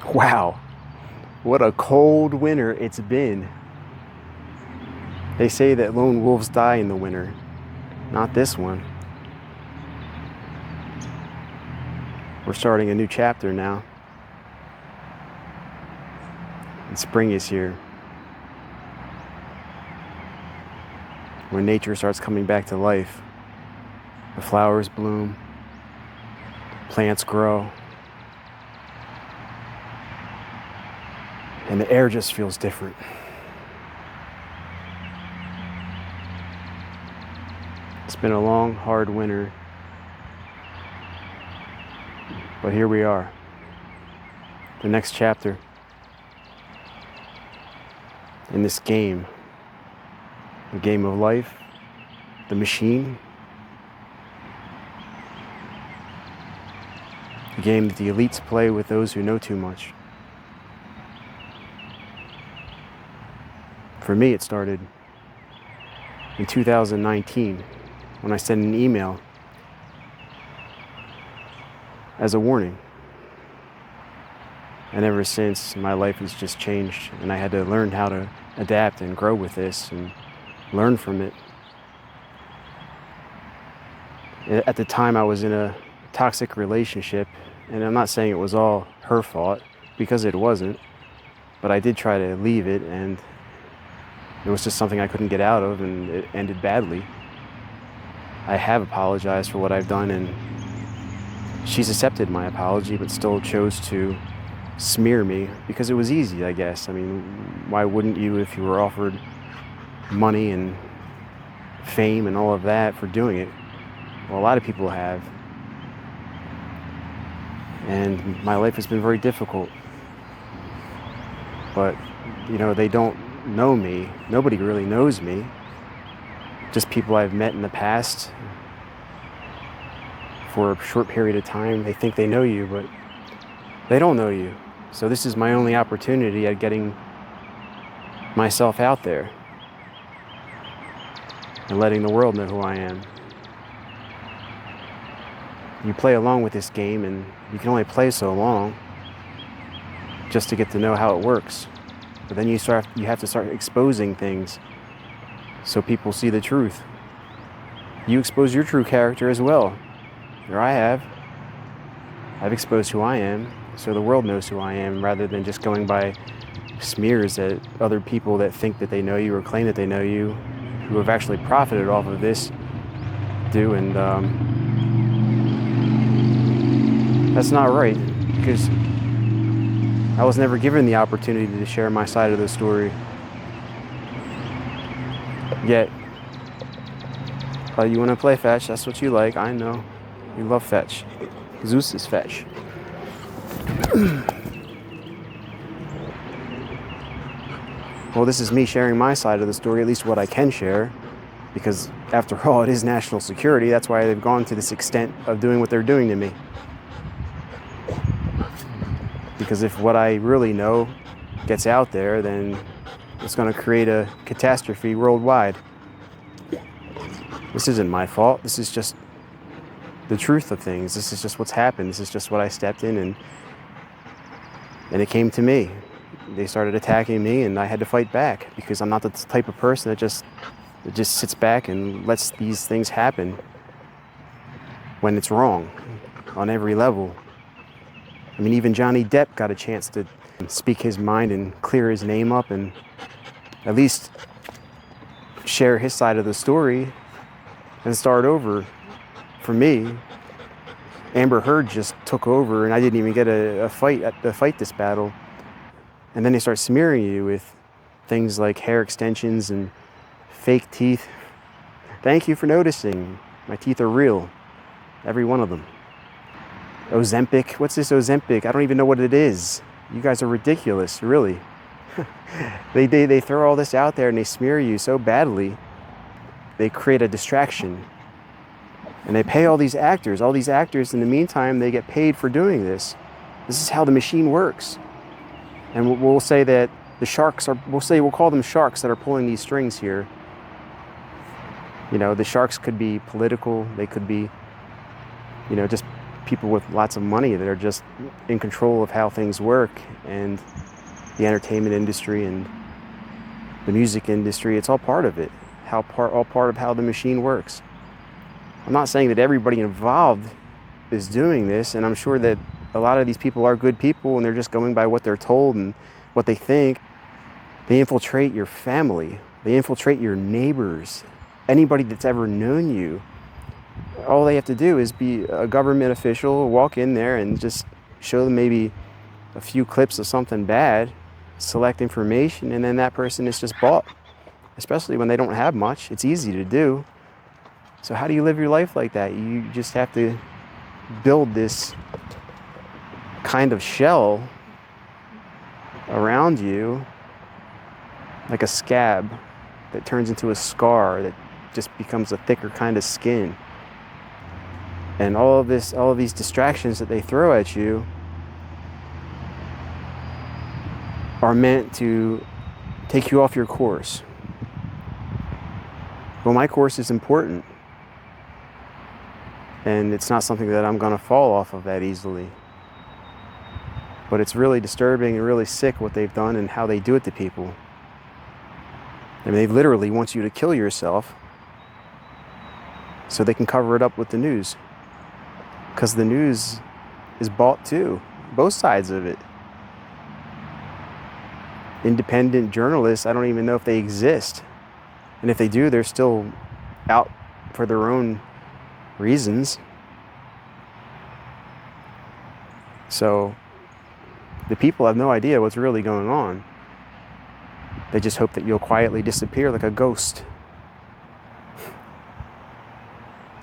Wow, what a cold winter it's been. They say that lone wolves die in the winter. Not this one. We're starting a new chapter now. And spring is here. When nature starts coming back to life, the flowers bloom, plants grow, and the air just feels different. It's been a long, hard winter, but here we are. The next chapter in this game, the game of life, the machine, the game that the elites play with those who know too much. For me, it started in 2019 when I sent an email as a warning. And ever since, my life has just changed, and I had to learn how to adapt and grow with this and learn from it. At the time, I was in a toxic relationship, and I'm not saying it was all her fault, because it wasn't, but I did try to leave it, and it was just something I couldn't get out of, and it ended badly. I have apologized for what I've done, and she's accepted my apology, but still chose to smear me because it was easy, I guess. I mean, why wouldn't you if you were offered money and fame and all of that for doing it? Well, a lot of people have. And my life has been very difficult. But, they don't know me. Nobody really knows me. Just people I've met in the past for a short period of time. They think they know you, but they don't know you. So this is my only opportunity at getting myself out there and letting the world know who I am. You play along with this game, and you can only play so long just to get to know how it works. But then you have to start exposing things so people see the truth. You expose your true character as well. Or I have. I've exposed who I am, so the world knows who I am, rather than just going by smears that other people that think that they know you or claim that they know you, who have actually profited off of this, do. And that's not right, because I was never given the opportunity to share my side of the story. Yet, you want to play fetch, that's what you like, I know. You love fetch. Zeus is fetch. Well, this is me sharing my side of the story, at least what I can share, because after all, it is national security. That's why they've gone to this extent of doing what they're doing to me. Because if what I really know gets out there, then it's going to create a catastrophe worldwide. This isn't my fault. This is just the truth of things. This is just what's happened. This is just what I stepped in, and it came to me. They started attacking me, and I had to fight back, because I'm not the type of person that just sits back and lets these things happen when it's wrong on every level. I mean, even Johnny Depp got a chance to speak his mind and clear his name up and at least share his side of the story and start over. For me, Amber Heard just took over, and I didn't even get a fight this battle. And then they start smearing you with things like hair extensions and fake teeth. Thank you for noticing. My teeth are real. Every one of them. Ozempic. What's this Ozempic? I don't even know what it is. You guys are ridiculous, really. They throw all this out there and they smear you so badly. They create a distraction. And they pay all these actors. All these actors, in the meantime, they get paid for doing this. This is how the machine works. And we'll say that the sharks are, we'll call them sharks that are pulling these strings here. The sharks could be political. They could be, just people with lots of money that are just in control of how things work, and the entertainment industry and the music industry, it's all part of it. All part of how the machine works. I'm not saying that everybody involved is doing this, and I'm sure that a lot of these people are good people and they're just going by what they're told and what they think. They infiltrate your family. They infiltrate your neighbors. Anybody that's ever known you. All they have to do is be a government official, walk in there and just show them maybe a few clips of something bad, select information, and then that person is just bought. Especially when they don't have much. It's easy to do. So how do you live your life like that? You just have to build this kind of shell around you, like a scab that turns into a scar that just becomes a thicker kind of skin. And all of these distractions that they throw at you are meant to take you off your course. Well, my course is important. And it's not something that I'm going to fall off of that easily. But it's really disturbing and really sick what they've done and how they do it to people. I mean, they literally want you to kill yourself so they can cover it up with the news. Because the news is bought too, both sides of it. Independent journalists, I don't even know if they exist. And if they do, they're still out for their own reasons. So the people have no idea what's really going on. They just hope that you'll quietly disappear like a ghost.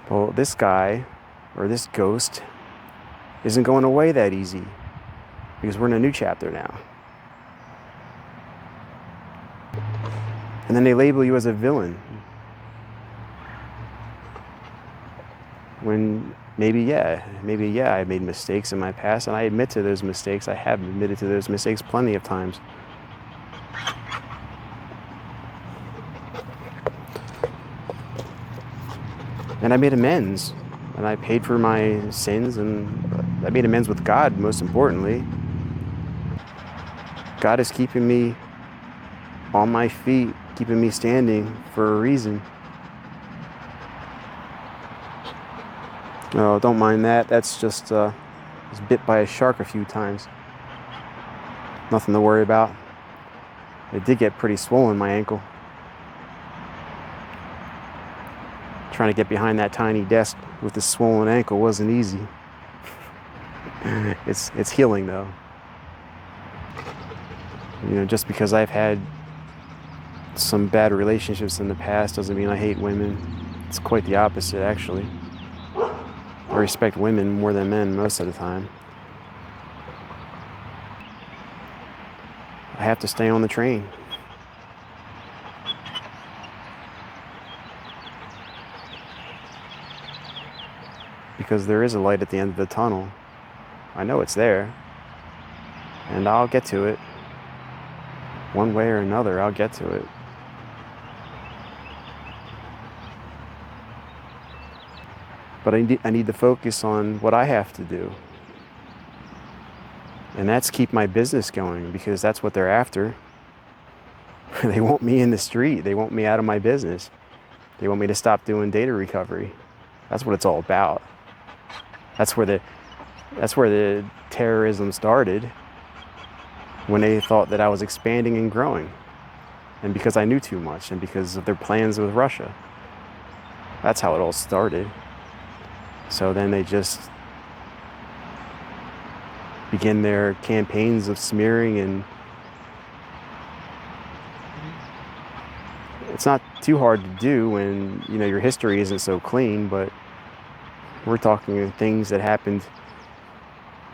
Well, this guy, or this ghost, isn't going away that easy, because we're in a new chapter now. And then they label you as a villain. When maybe, I made mistakes in my past, and I admit to those mistakes. I have admitted to those mistakes plenty of times. And I made amends, and I paid for my sins, and I made amends with God, most importantly. God is keeping me on my feet, keeping me standing for a reason. Oh, don't mind that. That's just was bit by a shark a few times. Nothing to worry about. It did get pretty swollen, my ankle. Trying to get behind that tiny desk with this swollen ankle wasn't easy. It's healing though. You know, just because I've had some bad relationships in the past doesn't mean I hate women. It's quite the opposite, actually. I respect women more than men most of the time. I have to stay on the train. Because there is a light at the end of the tunnel. I know it's there. And I'll get to it. One way or another, I'll get to it. But I need to focus on what I have to do. And that's keep my business going, because that's what they're after. They want me in the street. They want me out of my business. They want me to stop doing data recovery. That's what it's all about. That's where the terrorism started, when they thought that I was expanding and growing. And because I knew too much, and because of their plans with Russia. That's how it all started. So then they just begin their campaigns of smearing, and it's not too hard to do when, you know, your history isn't so clean, but we're talking things that happened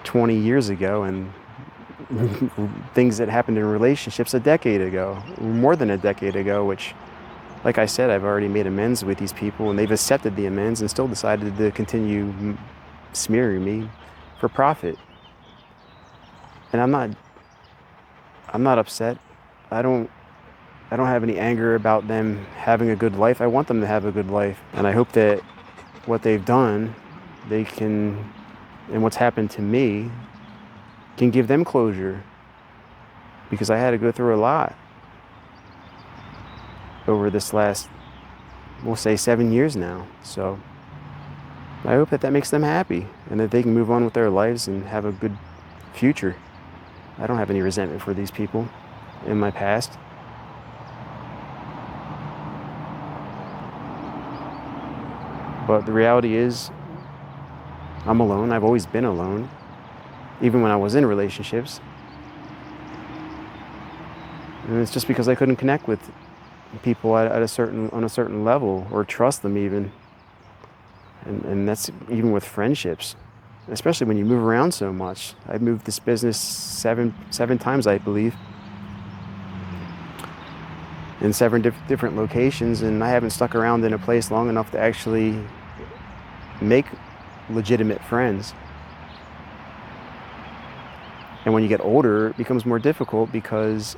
20 years ago and things that happened in relationships a decade ago, more than a decade ago, which, like I said, I've already made amends with these people, and they've accepted the amends and still decided to continue smearing me for profit. And I'm not upset. I don't have any anger about them having a good life. I want them to have a good life. And I hope that what they've done, they can and what's happened to me can give them closure, because I had to go through a lot over this last, we'll say, 7 years now. So I hope that that makes them happy and that they can move on with their lives and have a good future. I don't have any resentment for these people in my past. But the reality is, I'm alone. I've always been alone, even when I was in relationships. And it's just because I couldn't connect with people on a certain level, or trust them even. And that's even with friendships, especially when you move around so much. I've moved this business seven times, I believe, in seven different locations, and I haven't stuck around in a place long enough to actually make legitimate friends. And when you get older, it becomes more difficult, because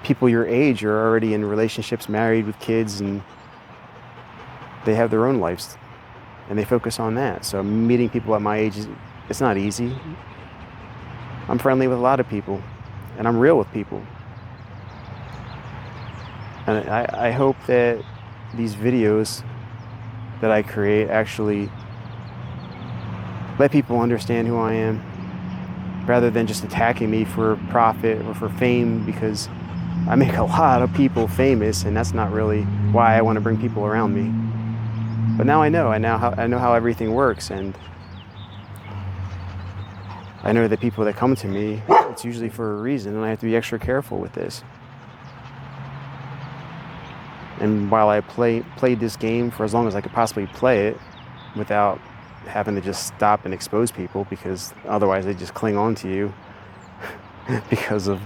people your age are already in relationships, married with kids, and they have their own lives and they focus on that. So meeting people at my age, it's not easy. I'm friendly with a lot of people, and I'm real with people. And I hope that these videos that I create actually let people understand who I am, rather than just attacking me for profit or for fame, because I make a lot of people famous, and that's not really why I want to bring people around me. But now I know how everything works, and I know that people that come to me, it's usually for a reason, and I have to be extra careful with this. And while I played this game for as long as I could possibly play it, without having to just stop and expose people, because otherwise they just cling on to you because of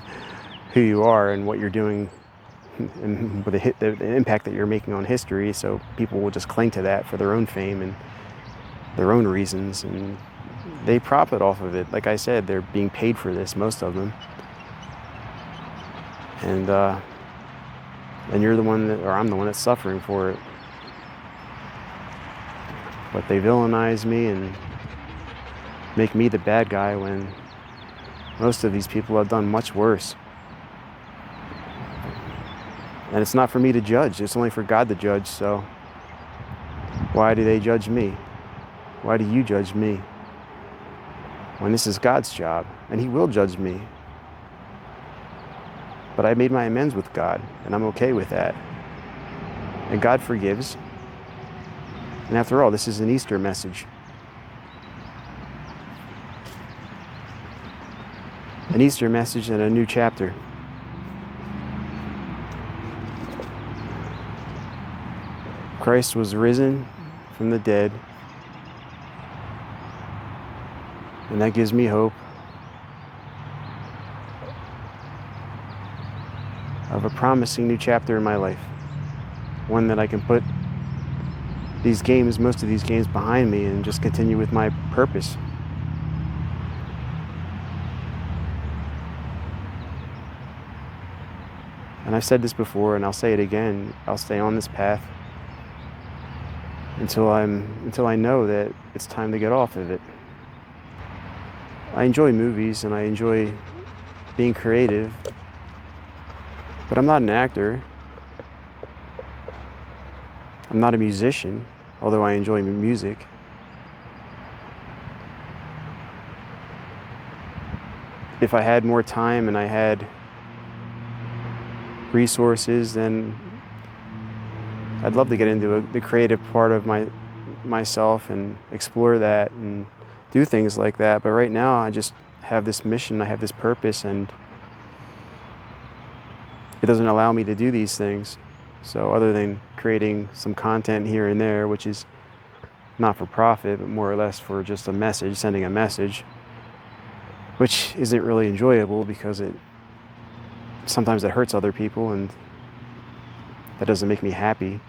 who you are and what you're doing, and with the impact that you're making on history. So people will just cling to that for their own fame and their own reasons, and they profit off of it. Like I said, they're being paid for this, most of them. And you're the one that, or I'm the one that's suffering for it. But they villainize me and make me the bad guy, when most of these people have done much worse. And it's not for me to judge, it's only for God to judge. So why do they judge me? Why do you judge me? When this is God's job, and He will judge me. But I made my amends with God, and I'm okay with that. And God forgives. And after all, this is an Easter message. An Easter message and a new chapter. Christ was risen from the dead, and that gives me hope of a promising new chapter in my life. One that I can put most of these games behind me, and just continue with my purpose. And I've said this before, and I'll say it again, I'll stay on this path until I know that it's time to get off of it. I enjoy movies and I enjoy being creative, but I'm not an actor. I'm not a musician, although I enjoy music. If I had more time and I had resources, then I'd love to get into the creative part of myself and explore that and do things like that. But right now, I just have this mission, I have this purpose, and it doesn't allow me to do these things. So other than creating some content here and there, which is not for profit, but more or less for just a message, sending a message, which isn't really enjoyable because sometimes it hurts other people, and that doesn't make me happy.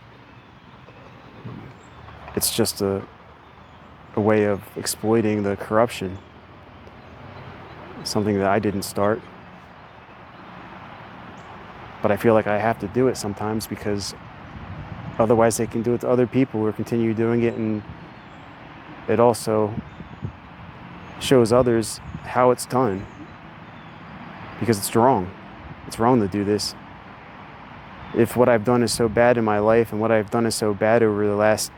It's just a way of exploiting the corruption, something that I didn't start. But I feel like I have to do it sometimes, because otherwise they can do it to other people or continue doing it and it also shows others how it's done, because it's wrong. It's wrong to do this. If what I've done is so bad in my life, and what I've done is so bad over the last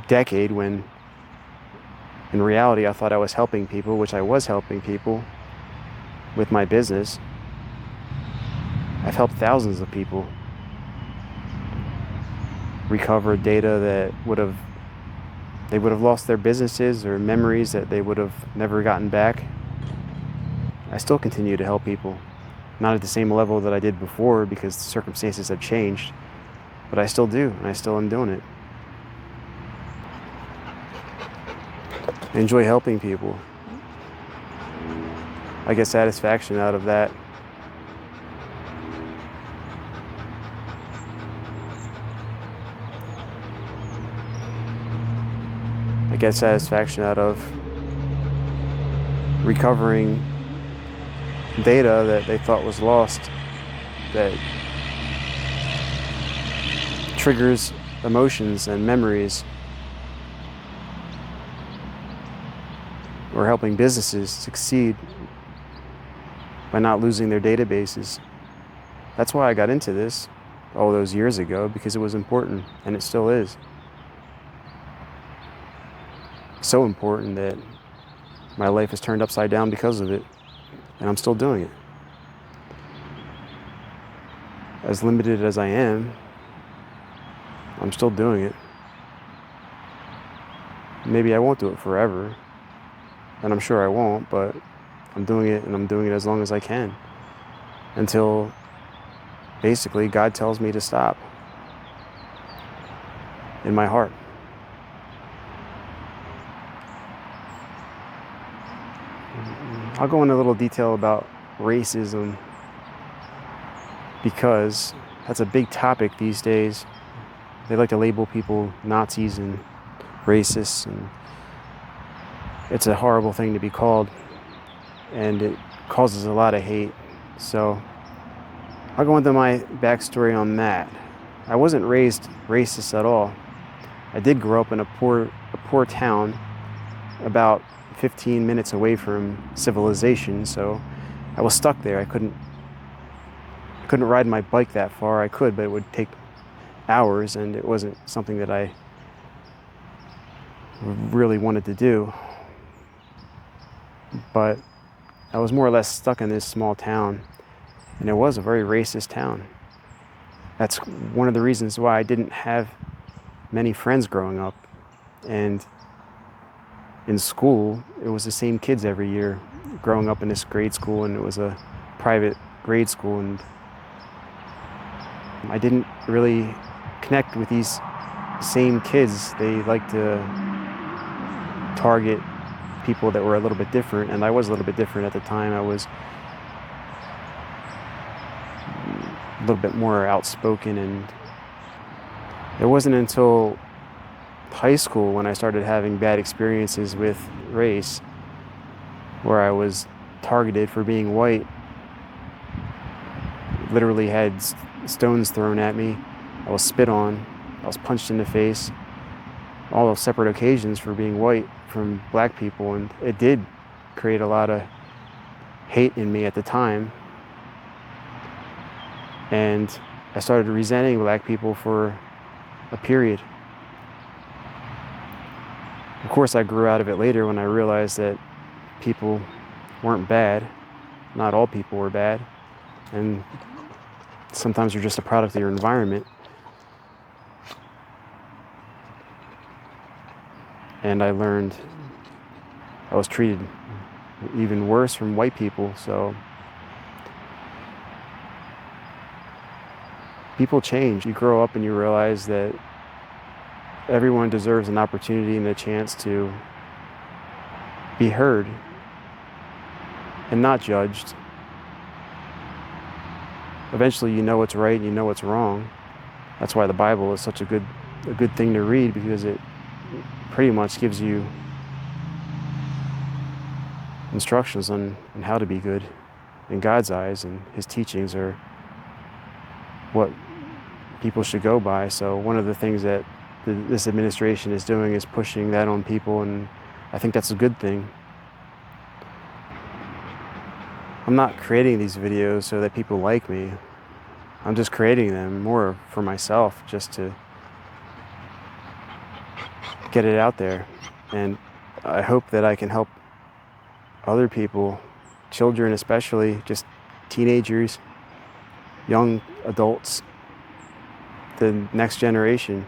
decade, when in reality I thought I was helping people, which I was helping people with my business. I've helped thousands of people recover data that they would have lost their businesses, or memories that they would have never gotten back. I still continue to help people. Not at the same level that I did before, because the circumstances have changed, but I still do, and I still am doing it. I enjoy helping people. I get satisfaction out of that. I get satisfaction out of recovering data that they thought was lost, that triggers emotions and memories, or helping businesses succeed by not losing their databases. That's why I got into this all those years ago, because it was important, and it still is. So important that my life is turned upside down because of it, and I'm still doing it. As limited as I am, I'm still doing it. Maybe I won't do it forever, and I'm sure I won't, but I'm doing it, and I'm doing it as long as I can, until basically God tells me to stop in my heart. I'll go into a little detail about racism, because that's a big topic these days. They like to label people Nazis and racists, and it's a horrible thing to be called, and it causes a lot of hate. So I'll go into my backstory on that. I wasn't raised racist at all. I did grow up in a poor town about 15 minutes away from civilization, so I was stuck there. I couldn't ride my bike that far. I could, but it would take hours, and it wasn't something that I really wanted to do. But I was more or less stuck in this small town, and it was a very racist town. That's one of the reasons why I didn't have many friends growing up. And in school, it was the same kids every year. Growing up in this grade school, and it was a private grade school, and I didn't really connect with these same kids. They like to target people that were a little bit different, and I was a little bit different at the time. I was a little bit more outspoken, and it wasn't until high school when I started having bad experiences with race, where I was targeted for being white. Literally had stones thrown at me. I was spit on. I was punched in the face. All of separate occasions for being white from black people, and it did create a lot of hate in me at the time. And I started resenting black people for a period. Of course, I grew out of it later when I realized that people weren't bad. Not all people were bad. And sometimes you're just a product of your environment. And I learned I was treated even worse from white people. So people change. You grow up and you realize that everyone deserves an opportunity and a chance to be heard and not judged. Eventually you know what's right and you know what's wrong. That's why the Bible is such a good thing to read, because it pretty much gives you instructions on how to be good in God's eyes, and his teachings are what people should go by. So one of the things that this administration is doing is pushing that on people, and I think that's a good thing. I'm not creating these videos so that people like me. I'm just creating them more for myself, just to get it out there. And I hope that I can help other people, children especially, just teenagers, young adults, the next generation,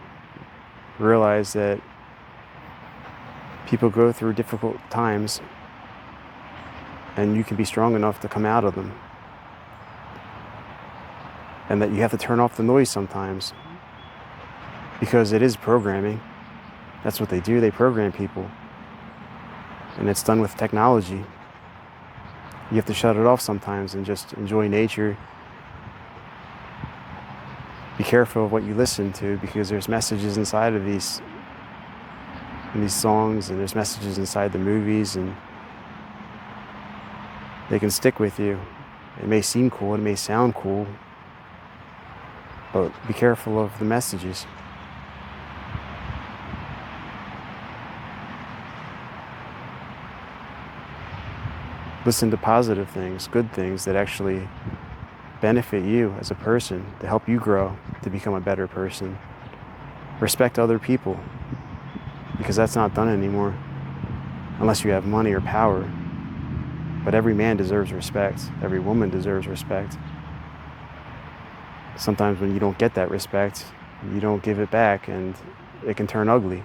realize that people go through difficult times and you can be strong enough to come out of them. And that you have to turn off the noise sometimes, because it is programming. That's what they do, they program people. And it's done with technology. You have to shut it off sometimes and just enjoy nature. Be careful of what you listen to, because there's messages inside of these songs, and there's messages inside the movies, and they can stick with you. It may seem cool, it may sound cool, but be careful of the messages. Listen to positive things, good things that actually benefit you as a person, to help you grow, to become a better person. Respect other people, because that's not done anymore, unless you have money or power. But every man deserves respect. Every woman deserves respect. Sometimes when you don't get that respect, you don't give it back, and it can turn ugly.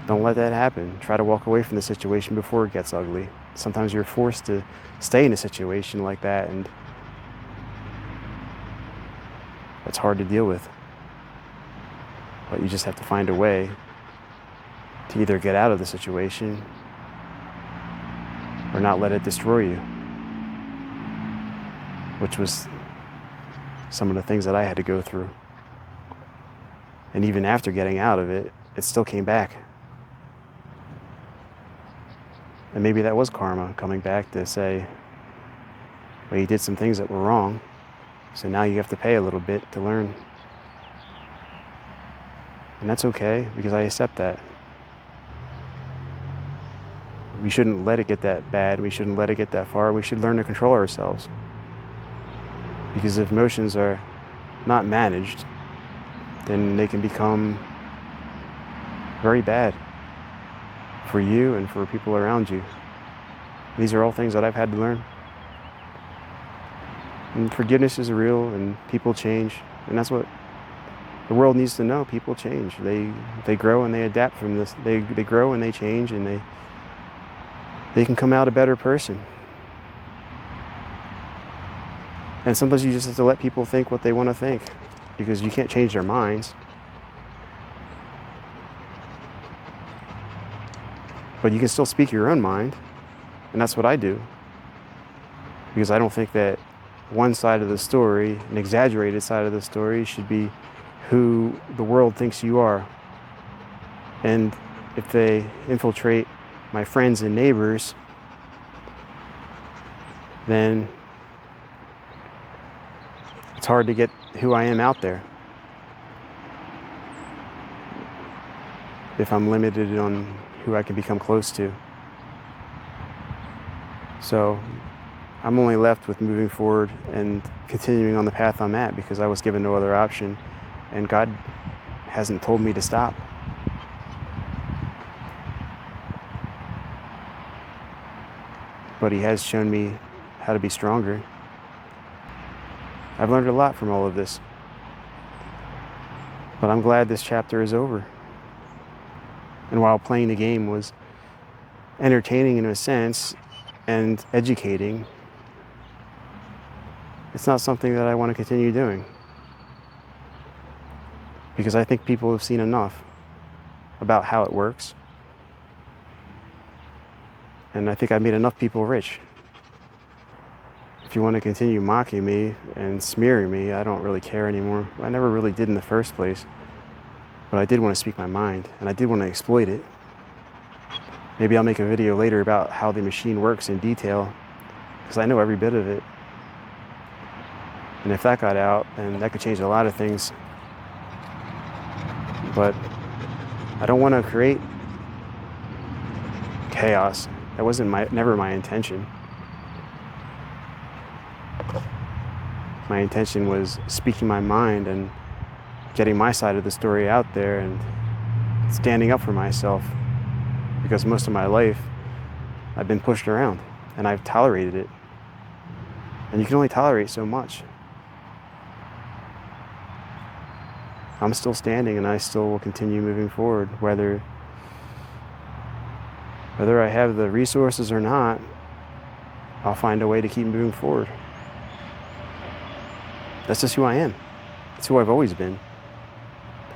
Don't let that happen. Try to walk away from the situation before it gets ugly. Sometimes you're forced to stay in a situation like that, and that's hard to deal with. But you just have to find a way to either get out of the situation or not let it destroy you, which was some of the things that I had to go through. And even after getting out of it, it still came back. And maybe that was karma coming back to say, well, you did some things that were wrong, so now you have to pay a little bit to learn. And that's okay, because I accept that. We shouldn't let it get that bad. We shouldn't let it get that far. We should learn to control ourselves. Because if emotions are not managed, then they can become very bad for you and for people around you. These are all things that I've had to learn. And forgiveness is real, and people change, and that's what the world needs to know. People change. They grow and they adapt from this. They grow and they change, and they can come out a better person. And sometimes you just have to let people think what they want to think, because you can't change their minds. But you can still speak your own mind, and that's what I do. Because I don't think that one side of the story, an exaggerated side of the story, should be who the world thinks you are. And if they infiltrate my friends and neighbors, then it's hard to get who I am out there. If I'm limited on who I can become close to. So I'm only left with moving forward and continuing on the path I'm at, because I was given no other option, and God hasn't told me to stop. But He has shown me how to be stronger. I've learned a lot from all of this. But I'm glad this chapter is over. And while playing the game was entertaining in a sense and educating, it's not something that I want to continue doing. Because I think people have seen enough about how it works. And I think I made enough people rich. If you want to continue mocking me and smearing me, I don't really care anymore. I never really did in the first place. But I did want to speak my mind, and I did want to exploit it. Maybe I'll make a video later about how the machine works in detail, because I know every bit of it. And if that got out, then that could change a lot of things. But I don't want to create chaos. That wasn't never my intention. My intention was speaking my mind and getting my side of the story out there and standing up for myself, because most of my life I've been pushed around and I've tolerated it. And you can only tolerate so much. I'm still standing and I still will continue moving forward, whether I have the resources or not. I'll find a way to keep moving forward. That's just who I am. It's who I've always been.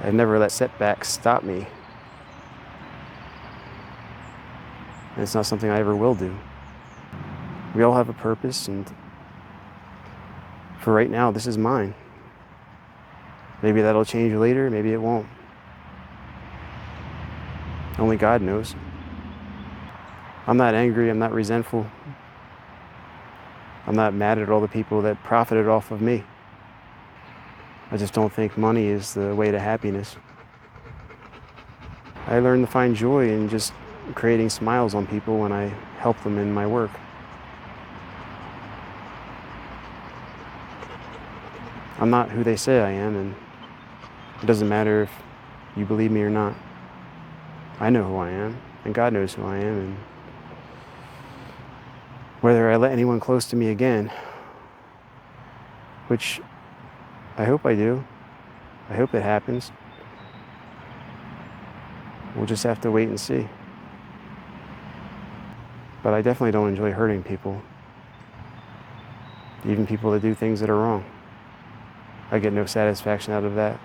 I've never let setbacks stop me. And it's not something I ever will do. We all have a purpose, and for right now, this is mine. Maybe that'll change later, maybe it won't. Only God knows. I'm not angry, I'm not resentful. I'm not mad at all the people that profited off of me. I just don't think money is the way to happiness. I learned to find joy in just creating smiles on people when I help them in my work. I'm not who they say I am, and it doesn't matter if you believe me or not. I know who I am, and God knows who I am, and whether I let anyone close to me again, which I hope I do, I hope it happens. We'll just have to wait and see. But I definitely don't enjoy hurting people, even people that do things that are wrong. I get no satisfaction out of that.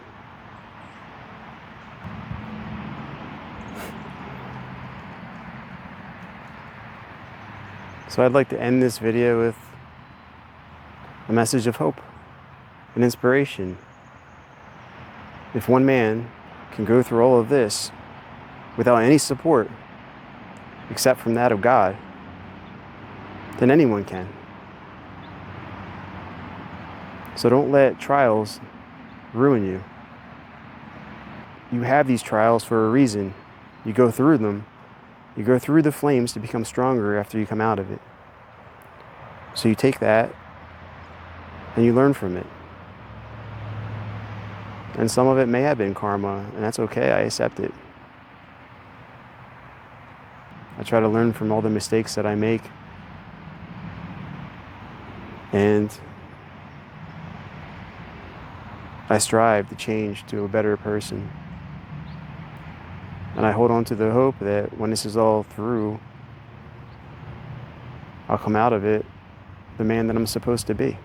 So I'd like to end this video with a message of hope and inspiration. If one man can go through all of this without any support except from that of God, then anyone can. So don't let trials ruin you. You have these trials for a reason. You go through them. You go through the flames to become stronger after you come out of it. So you take that and you learn from it. And some of it may have been karma, and that's okay, I accept it. I try to learn from all the mistakes that I make. And I strive to change to a better person. And I hold on to the hope that when this is all through, I'll come out of it the man that I'm supposed to be.